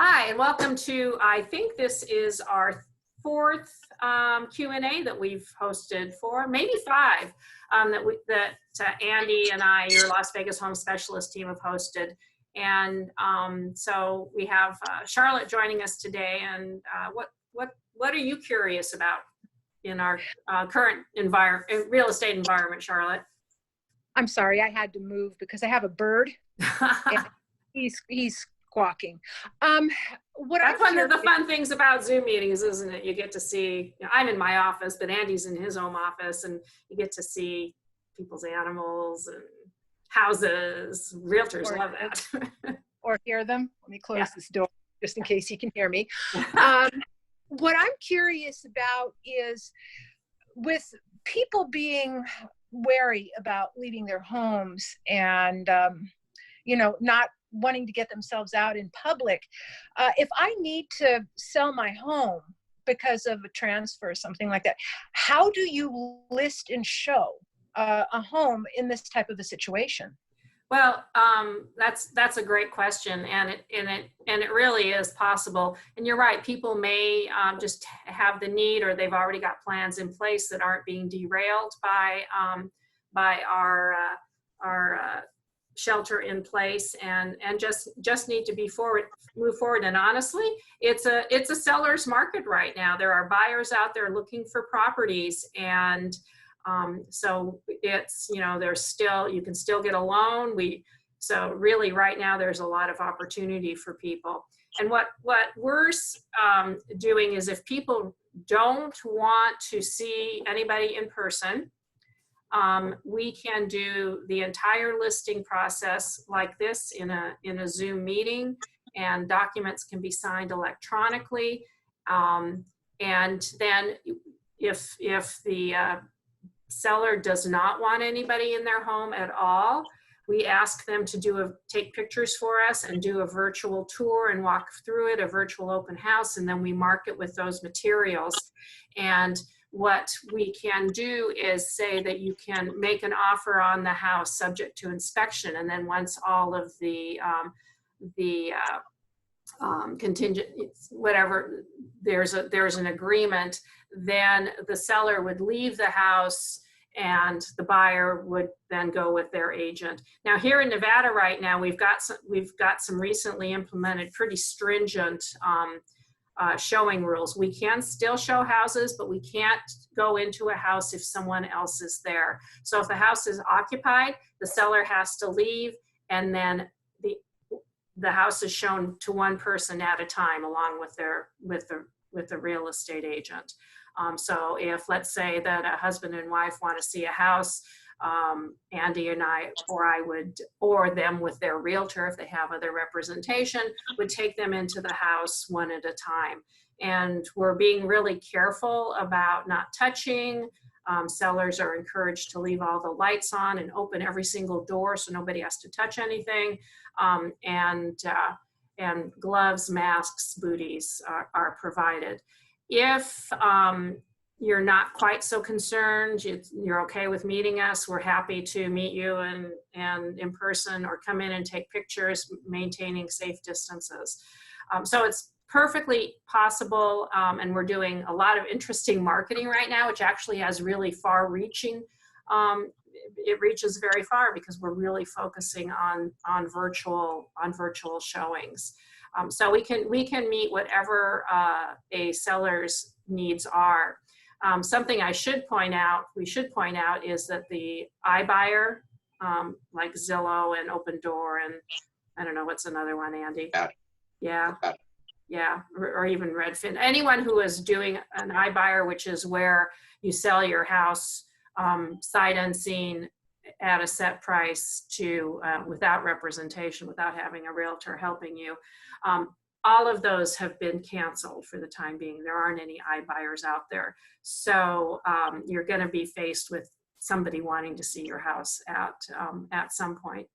Hi, and welcome to, I think this is our fourth Q&A that we've hosted for, maybe five, that Andy and I, your Las Vegas home specialist team, have hosted. And so we have Charlotte joining us today. And what are you curious about in our current real estate environment, Charlotte? I'm sorry, I had to move because I have a bird. And he's squawking. That's one of the fun things about Zoom meetings, isn't it? You get to see, I'm in my office, but Andy's in his home office, and you get to see people's animals and houses. Realtors love that. Or hear them. Let me close this door just in case he can hear me. What I'm curious about is, with people being wary about leaving their homes and, not wanting to get themselves out in public. If I need to sell my home because of a transfer or something like that, how do you list and show a home in this type of a situation? Well, that's a great question, and it really is possible. And you're right; people may just have the need, or they've already got plans in place that aren't being derailed by our shelter in place, and just need to move forward. And honestly, it's a seller's market right now. There are buyers out there looking for properties, and so it's, you can still get a loan. So really right now there's a lot of opportunity for people. And what we're doing is, if people don't want to see anybody in person, we can do the entire listing process like this in a Zoom meeting, and documents can be signed electronically. And then if the seller does not want anybody in their home at all, we ask them to take pictures for us and do a virtual tour and walk through it, a virtual open house, and then we mark it with those materials. And what we can do is say that you can make an offer on the house subject to inspection, and then once all of the contingent, whatever, there's an agreement, then the seller would leave the house and the buyer would then go with their agent. Now here in Nevada right now, we've got some recently implemented pretty stringent showing rules. We can still show houses, but we can't go into a house if someone else is there. So if the house is occupied, the seller has to leave, and then the house is shown to one person at a time, along with the real estate agent. So if, let's say that a husband and wife want to see a house, Andy and I, or them with their realtor, if they have other representation, would take them into the house one at a time. And we're being really careful about not touching. Sellers are encouraged to leave all the lights on and open every single door so nobody has to touch anything. And gloves, masks, booties are provided. If you're not quite so concerned, you're okay with meeting us, we're happy to meet you and in person, or come in and take pictures, maintaining safe distances. So it's perfectly possible, and we're doing a lot of interesting marketing right now, which actually has really far-reaching. It reaches very far because we're really focusing on virtual showings. So we can meet whatever a seller's needs are. Something we should point out is that the iBuyer, like Zillow and Open Door, and I don't know, what's another one, Andy? Yeah, or even Redfin. Anyone who is doing an iBuyer, which is where you sell your house sight unseen at a set price to without representation, without having a realtor helping you. All of those have been canceled for the time being. There aren't any iBuyers out there. So you're going to be faced with somebody wanting to see your house at some point,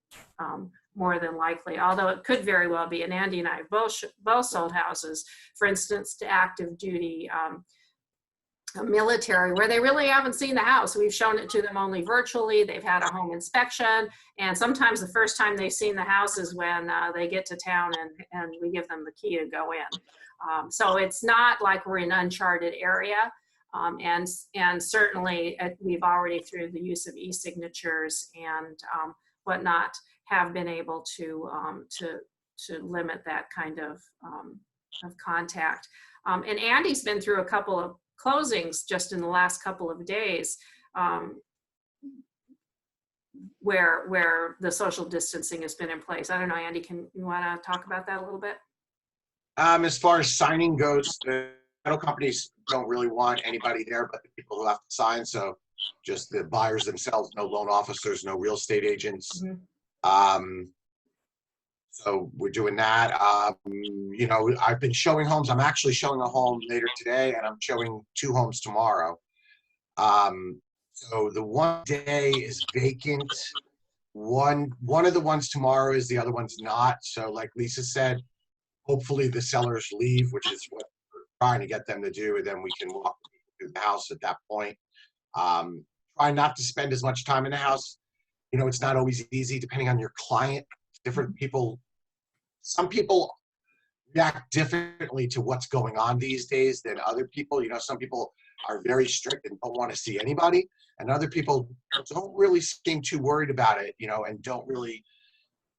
more than likely. Although it could very well be, and Andy and I both sold houses, for instance, to active duty military, where they really haven't seen the house. We've shown it to them only virtually. They've had a home inspection, and sometimes the first time they've seen the house is when they get to town and we give them the key to go in. So it's not like we're in uncharted area. And certainly we've already, through the use of e-signatures and whatnot, have been able to limit that kind of contact. And Andy's been through a couple of closings just in the last couple of days, where the social distancing has been in place. I don't know, Andy, you want to talk about that a little bit? As far as signing goes, the title companies don't really want anybody there but the people who have to sign. So just the buyers themselves, no loan officers, no real estate agents. Mm-hmm. So we're doing that. You know, I've been showing homes. I'm actually showing a home later today, and I'm showing 2 homes tomorrow. So the one day is vacant. One of the ones tomorrow is, the other one's not. So like Lisa said, hopefully the sellers leave, which is what we're trying to get them to do, and then we can walk through the house at that point. Try not to spend as much time in the house. You know, it's not always easy depending on your client. Different people, some people react differently to what's going on these days than other people. You know, some people are very strict and don't want to see anybody, and other people don't really seem too worried about it, you know, and don't really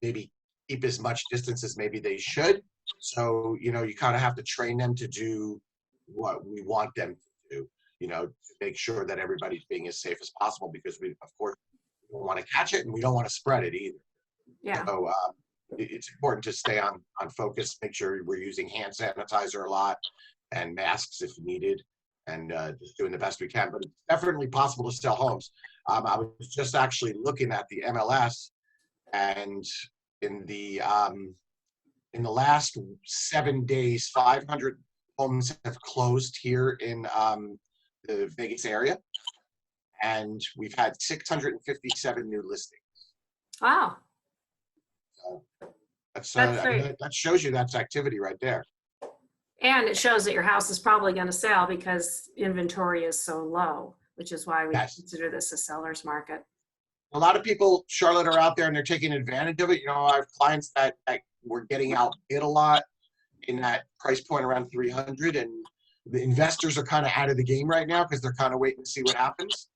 maybe keep as much distance as maybe they should. So, you know, you kind of have to train them to do what we want them to do, you know, to make sure that everybody's being as safe as possible, because we, of course, don't want to catch it and we don't want to spread it either. Yeah. So it's important to stay on focus, make sure we're using hand sanitizer a lot and masks if needed, and just doing the best we can. But it's definitely possible to sell homes. I was just actually looking at the MLS, and in the last 7 days, 500 homes have closed here in the Vegas area, and we've had 657 new listings. Wow. That's great. I mean, that shows you that's activity right there. And it shows that your house is probably going to sell because inventory is so low, which is why we consider this a seller's market. A lot of people, Charlotte, are out there and they're taking advantage of it. You know, I have clients that were getting outbid a lot in that price point around 300, and the investors are kind of out of the game right now because they're kind of waiting to see what happens.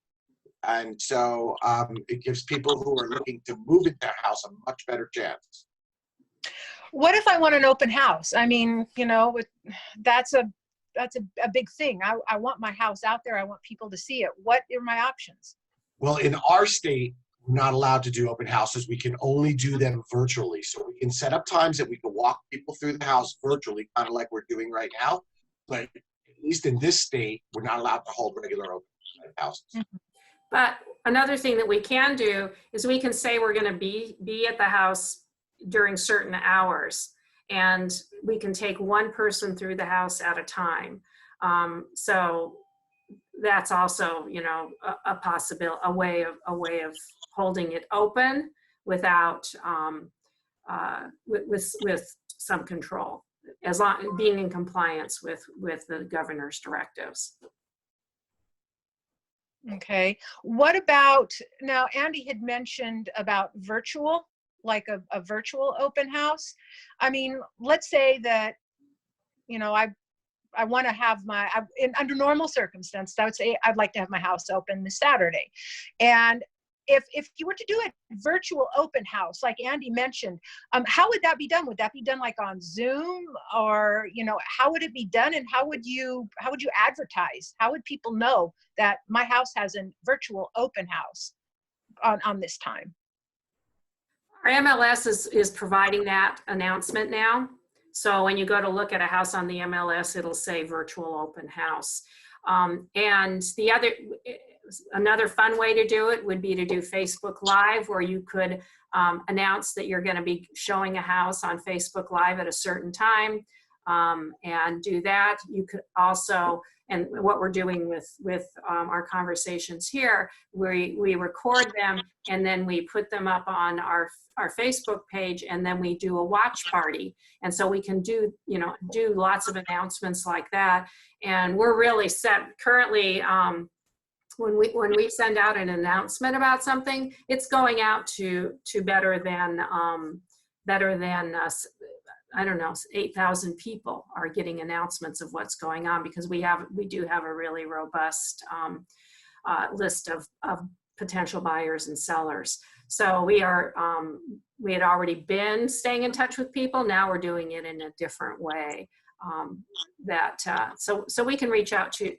And so it gives people who are looking to move into their house a much better chance. What if I want an open house? I mean, you know, that's a big thing. I want my house out there. I want people to see it. What are my options? Well, in our state, we're not allowed to do open houses. We can only do them virtually. So we can set up times that we can walk people through the house virtually, kind of like we're doing right now. But at least in this state, we're not allowed to hold regular open houses. Mm-hmm. But another thing that we can do is we can say we're going to be at the house during certain hours, and we can take one person through the house at a time. So that's also, you know, a possibility, a way of holding it open without with some control, as long being in compliance with the governor's directives. Okay. What about, now Andy had mentioned about virtual, like a virtual open house. I mean, let's say that, you know, I want to have under normal circumstances, I would say I'd like to have my house open this Saturday. And if you were to do a virtual open house, like Andy mentioned, how would that be done? Would that be done like on Zoom, or, you know, how would it be done, and how would you advertise? How would people know that my house has a virtual open house on this time? Our MLS is providing that announcement now. So when you go to look at a house on the MLS, it'll say virtual open house. And another fun way to do it would be to do Facebook Live, where you could announce that you're going to be showing a house on Facebook Live at a certain time. and do that. You could also, and what we're doing with our conversations here, we record them and then we put them up on our Facebook page, and then we do a watch party. And so we can do lots of announcements like that. And we're really set currently. When we send out an announcement about something, it's going out to better than I don't know, 8,000 people are getting announcements of what's going on, because we do have a really robust list of potential buyers and sellers. So we had already been staying in touch with people. Now we're doing it in a different way. So we can reach out to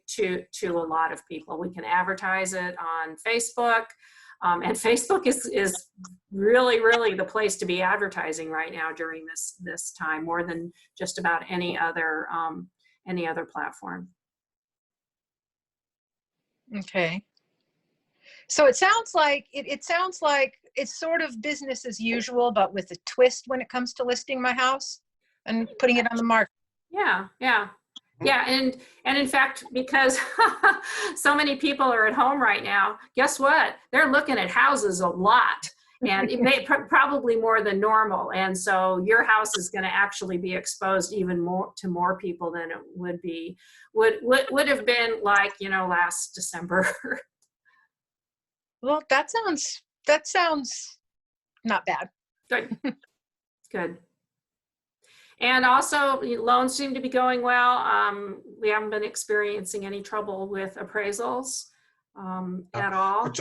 a lot of people. We can advertise it on Facebook. And Facebook is really, really the place to be advertising right now during this time, more than just about any other platform. Okay. So it sounds like it's sort of business as usual, but with a twist when it comes to listing my house and putting it on the market. Yeah, and in fact, because so many people are at home right now, guess what? They're looking at houses a lot, and it may probably more than normal. And so your house is going to actually be exposed even more to more people than it would have been like, last December. Well, that sounds not bad. Good. Good. And also, loans seem to be going well. We haven't been experiencing any trouble with appraisals at all.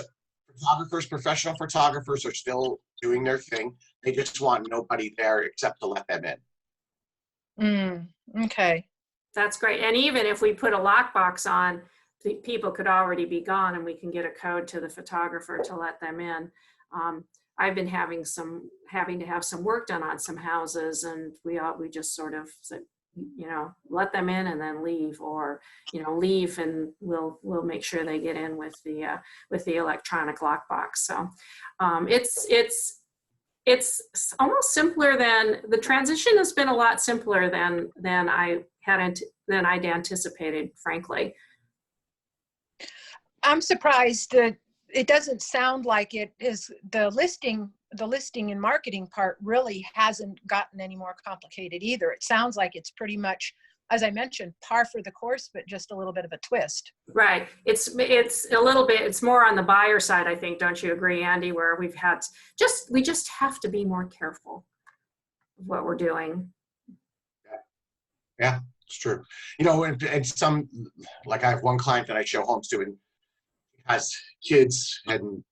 Professional photographers are still doing their thing. They just want nobody there except to let them in. Okay. That's great. And even if we put a lockbox on, the people could already be gone, and we can get a code to the photographer to let them in. I've been having to have some work done on some houses, and we just sort of said, let them in and then leave, or leave and we'll make sure they get in with the electronic lockbox. So it's almost simpler than the transition has been a lot simpler than I'd anticipated, frankly. I'm surprised that it doesn't sound like it is the listing and marketing part really hasn't gotten any more complicated either. It sounds like it's pretty much, as I mentioned, par for the course, but just a little bit of a twist. Right. It's a little bit, it's more on the buyer side, I think. Don't you agree, Andy, where we just have to be more careful of what we're doing. Yeah, it's true. And some, like I have one client that I show homes to, and has kids, and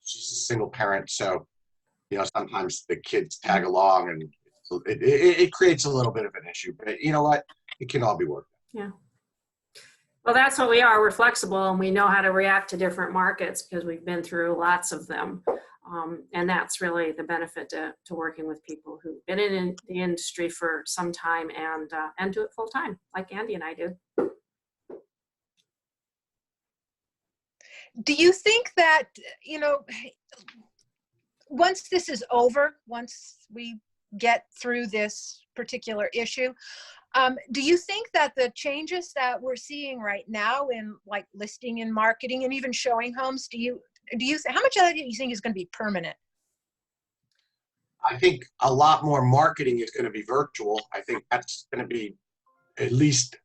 she's a single parent, so sometimes the kids tag along, and it creates a little bit of an issue, but you know what, it can all be worked out. Yeah, well, that's what we are. We're flexible, and we know how to react to different markets because we've been through lots of them, and that's really the benefit to working with people who've been in the industry for some time and do it full time, like Andy and I do. Do you think that, once this is over, once we get through this particular issue, do you think that the changes that we're seeing right now in like listing and marketing and even showing homes, how much of that do you think is going to be permanent? I think a lot more marketing is going to be virtual. I think that's going to be at least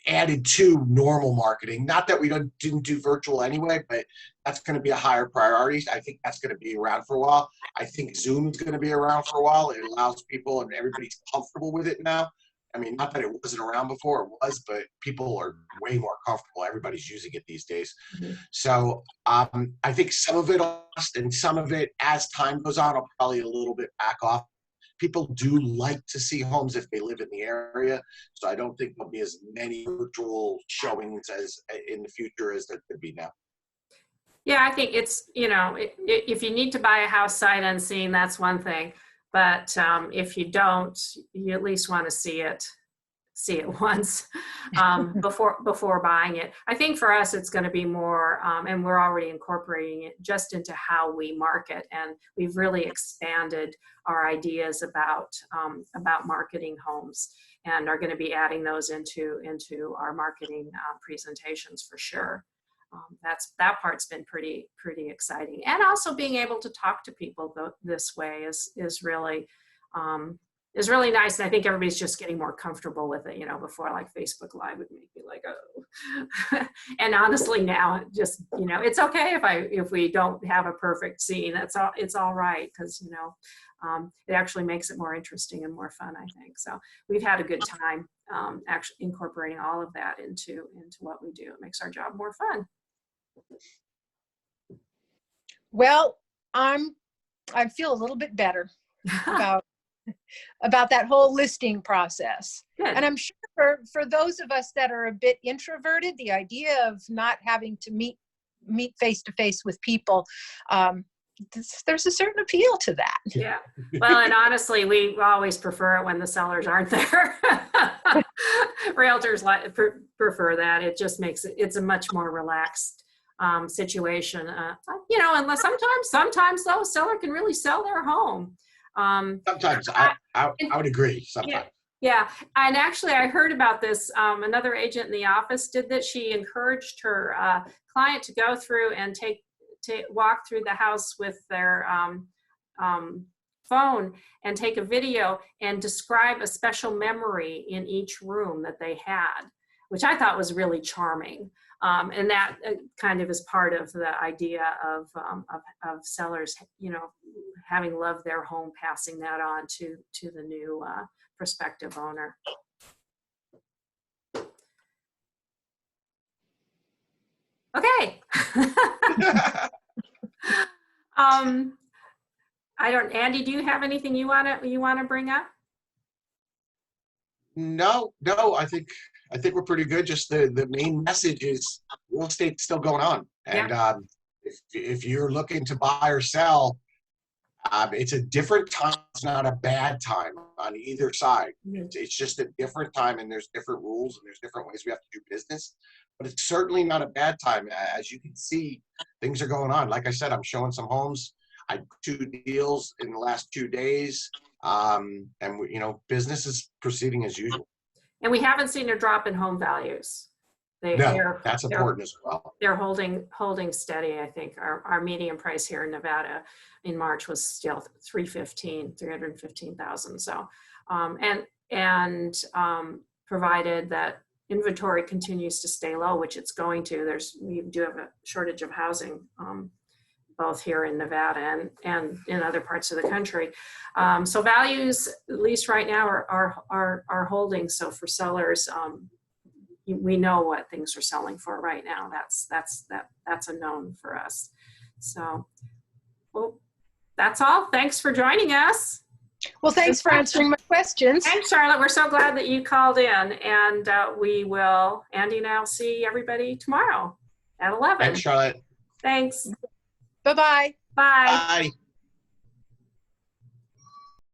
added to normal marketing. Not that we didn't do virtual anyway, but that's going to be a higher priority. I think that's going to be around for a while. I think Zoom is going to be around for a while. It allows people, and everybody's comfortable with it now. I mean, not that it wasn't around before, it was, but people are way more comfortable. Everybody's using it these days. Mm-hmm. So I think some of it lost, and some of it, as time goes on, will probably a little bit back off. People do like to see homes if they live in the area, so I don't think there'll be as many virtual showings as in the future as there could be now. Yeah, I think it's, if you need to buy a house sight unseen, that's one thing. But if you don't, you at least want to see it see it once before buying it. I think for us, it's going to be more, and we're already incorporating it just into how we market, and we've really expanded our ideas about marketing homes, and are going to be adding those into our marketing presentations for sure. That part's been pretty exciting, and also being able to talk to people this way is really nice. And I think everybody's just getting more comfortable with it. Before, like, Facebook Live would make me like, oh. And honestly now, just, it's okay if we don't have a perfect scene. It's all right, because it actually makes it more interesting and more fun, I think. So we've had a good time actually incorporating all of that into what we do. It makes our job more fun. Well, I feel a little bit better about that whole listing process. Good. And I'm sure for those of us that are a bit introverted, the idea of not having to meet face to face with people, there's a certain appeal to that. Yeah. Well, and honestly, we always prefer it when the sellers aren't there. Realtors prefer that. It just makes it's a much more relaxed situation. Unless sometimes though, a seller can really sell their home. Sometimes I would agree. Sometimes. Yeah. And actually, I heard about this. Another agent in the office did that. She encouraged her client to go through and walk through the house with their phone and take a video and describe a special memory in each room that they had, which I thought was really charming. And that kind of is part of the idea of sellers, having loved their home, passing that on to the new prospective owner. Okay. Andy, do you have anything you wanna bring up? No, I think we're pretty good. Just the main message is real estate's still going on. And if you're looking to buy or sell, it's a different time. It's not a bad time on either side. It's just a different time, and there's different rules and there's different ways we have to do business. But it's certainly not a bad time. As you can see, things are going on. Like I said, I'm showing some homes. I did 2 deals in the last 2 days. And business is proceeding as usual. And we haven't seen a drop in home values. That's important as well. They're holding steady. I think our median price here in Nevada in March was still 315,000. So, provided that inventory continues to stay low, which it's going to, we do have a shortage of housing, both here in Nevada and in other parts of the country. So values, at least right now, are holding. So for sellers, we know what things are selling for right now. That's a known for us. So, well, that's all. Thanks for joining us. Well, thanks for answering my questions. Thanks, Charlotte. We're so glad that you called in, and we will, Andy and I'll see everybody tomorrow at 11. Thanks, Charlotte. Thanks. Bye-bye. Bye. Bye.